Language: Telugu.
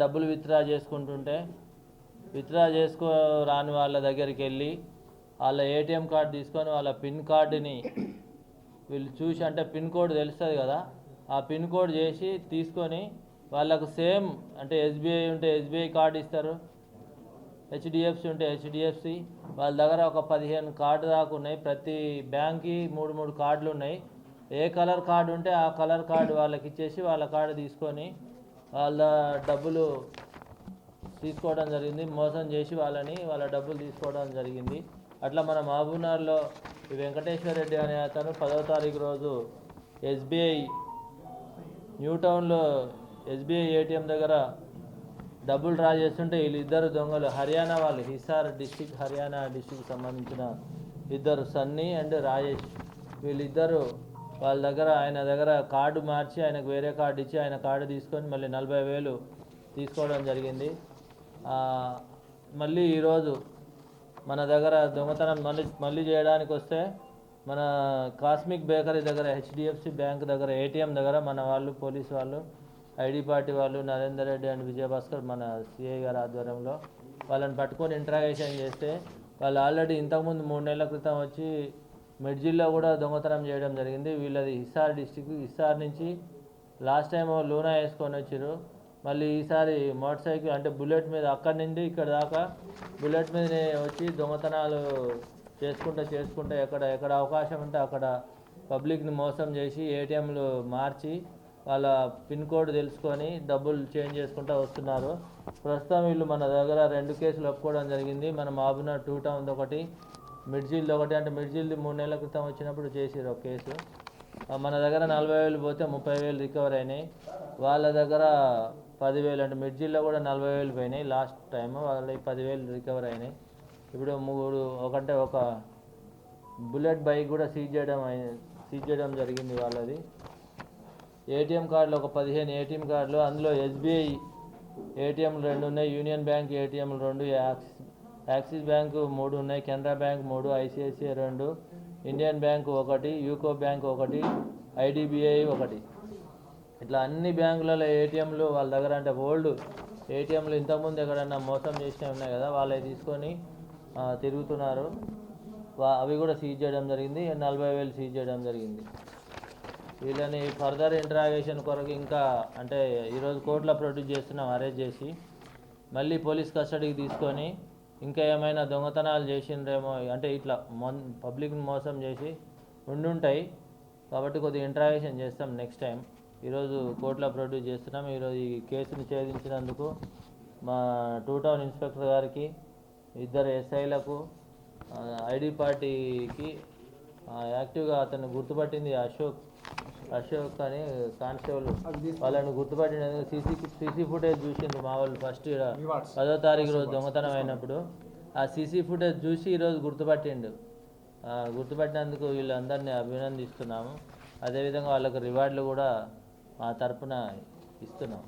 డబ్బులు విత్డ్రా చేసుకుంటుంటే విత్డ్రా చేసుకో రాని వాళ్ళ దగ్గరికి వెళ్ళి వాళ్ళ ఏటీఎం కార్డు తీసుకొని వాళ్ళ పిన్ కార్డుని వీళ్ళు చూసి, అంటే పిన్ కోడ్ తెలుస్తుంది కదా, ఆ పిన్ కోడ్ చేసి తీసుకొని వాళ్ళకు సేమ్ అంటే ఎస్బీఐ ఉంటే ఎస్బీఐ కార్డు ఇస్తారు, హెచ్డిఎఫ్సి ఉంటే హెచ్డిఎఫ్సి, వాళ్ళ దగ్గర ఒక 15 కార్డు దాకా ఉన్నాయి. ప్రతి బ్యాంక్కి 3 కార్డులు ఉన్నాయి. ఏ కలర్ కార్డు ఉంటే ఆ కలర్ కార్డు వాళ్ళకి ఇచ్చేసి వాళ్ళ కార్డు తీసుకొని వాళ్ళ డబ్బులు తీసుకోవడం జరిగింది. మోసం చేసి వాళ్ళ డబ్బులు తీసుకోవడం జరిగింది. అట్లా మన మహబూబ్నగర్లో వెంకటేశ్వర రెడ్డి అనే అతను 10వ తారీఖు రోజు ఎస్బీఐ న్యూ టౌన్లో ఎస్బీఐ ఏటీఎం దగ్గర డబ్బులు డ్రా చేస్తుంటే వీళ్ళిద్దరు దొంగలు హర్యానా వాళ్ళు, హిసార్ డిస్టిక్ హర్యానా డిస్టిక్ సంబంధించిన ఇద్దరు సన్నీ అండ్ రాజేష్, వీళ్ళిద్దరు ఆయన దగ్గర కార్డు మార్చి ఆయనకు వేరే కార్డు ఇచ్చి ఆయన కార్డు తీసుకొని మళ్ళీ 40,000 తీసుకోవడం జరిగింది. మళ్ళీ ఈరోజు మన దగ్గర దొంగతనం మళ్ళీ చేయడానికి వస్తే మన కాస్మిక్ బేకరీ దగ్గర హెచ్డిఎఫ్సి బ్యాంక్ దగ్గర ఏటీఎం దగ్గర మన వాళ్ళు పోలీసు వాళ్ళు ఐడి పార్టీ వాళ్ళు నరేందర్ రెడ్డి అండ్ విజయభాస్కర్ మన సిఐ గారి ఆధ్వర్యంలో వాళ్ళని పట్టుకొని ఇంట్రాగేషన్ చేస్తే వాళ్ళు ఆల్రెడీ ఇంతకుముందు 3 నెలల క్రితం వచ్చి మిడ్జిల్లో కూడా దొంగతనం చేయడం జరిగింది. వీళ్ళది హిసార్ డిస్టిక్, హిసార్ నుంచి లాస్ట్ టైం లూనా వేసుకొని వచ్చారు. మళ్ళీ ఈసారి మోటార్ సైకిల్ అంటే బుల్లెట్ మీద అక్కడి నుండి ఇక్కడ దాకా బుల్లెట్ మీదనే వచ్చి దొంగతనాలు చేసుకుంటే ఎక్కడ అవకాశం ఉంటే అక్కడ పబ్లిక్ని మోసం చేసి ఏటీఎంలు మార్చి వాళ్ళ పిన్ కోడ్ తెలుసుకొని డబ్బులు చేంజ్ చేసుకుంటూ వస్తున్నారు. ప్రస్తుతం వీళ్ళు మన దగ్గర 2 కేసులు ఒప్పుకోవడం జరిగింది. మన మహబూబ్నగర్ 2 టౌన్ ఒకటి, మిడ్జిల్ది ఒకటి. అంటే మిడ్జిల్ది 3 నెలల క్రితం వచ్చినప్పుడు చేసిరు ఒక కేసు. మన దగ్గర 40,000 పోతే 30,000 రికవర్ అయినాయి. వాళ్ళ దగ్గర 10,000, అంటే మిడ్జిల్లో కూడా 40,000 పోయినాయి లాస్ట్ టైం, వాళ్ళకి 10,000 రికవర్ అయినాయి. ఇప్పుడు ఒక బుల్లెట్ బైక్ కూడా సీజ్ చేయడం జరిగింది. వాళ్ళది ఏటీఎం కార్డులు ఒక 15 ఏటీఎం కార్డులు, అందులో ఎస్బీఐ ఏటీఎంలు 2 ఉన్నాయి, యూనియన్ బ్యాంక్ ఏటీఎంలు 2, యాక్సిస్ బ్యాంకు 3 ఉన్నాయి, Canara bank 3, ICICI 2, Indian bank 1, UCO bank 1, IDBI 1. ఇట్లా అన్ని బ్యాంకులలో ఏటీఎంలు వాళ్ళ దగ్గర, అంటే ఓల్డ్ ఏటీఎంలు ఇంతకుముందు ఎక్కడన్నా మోసం చేసినవి ఉన్నాయి కదా, వాళ్ళే తీసుకొని తిరుగుతున్నారు. అవి కూడా సీజ్ చేయడం జరిగింది. 40,000 సీజ్ చేయడం జరిగింది. వీళ్ళని ఫర్దర్ ఇంట్రాగేషన్ కొరకు ఇంకా అంటే ఈరోజు కోర్టులో ప్రొడ్యూస్ చేస్తున్నాం, అరెస్ట్ చేసి మళ్ళీ పోలీస్ కస్టడీకి తీసుకొని ఇంకా ఏమైనా దొంగతనాలు చేసిండ్రేమో, అంటే ఇట్లా పబ్లిక్ని మోసం చేసి ఉండుంటాయి కాబట్టి కొద్దిగా ఇంట్రాగేషన్ చేస్తాం నెక్స్ట్ టైం. ఈరోజు కోర్టులో ప్రొడ్యూస్ చేస్తున్నాం. ఈరోజు ఈ కేసును ఛేదించినందుకు మా 2 టౌన్ ఇన్స్పెక్టర్ గారికి, 2 ఎస్ఐలకు, ఐడి పార్టీకి యాక్టివ్గా అతను గుర్తుపట్టింది అశోక్ అని కానిస్టేబుల్, వాళ్ళని గుర్తుపట్టినందుకు సీసీ ఫుటేజ్ చూసిండ్రు మా వాళ్ళు. ఫస్ట్ 10వ తారీఖు రోజు దొంగతనం అయినప్పుడు ఆ సీసీ ఫుటేజ్ చూసి ఈరోజు గుర్తుపట్టినందుకు వీళ్ళందరినీ అభినందిస్తున్నాము. అదేవిధంగా వాళ్ళకు రివార్డులు కూడా మా తరఫున ఇస్తున్నాం.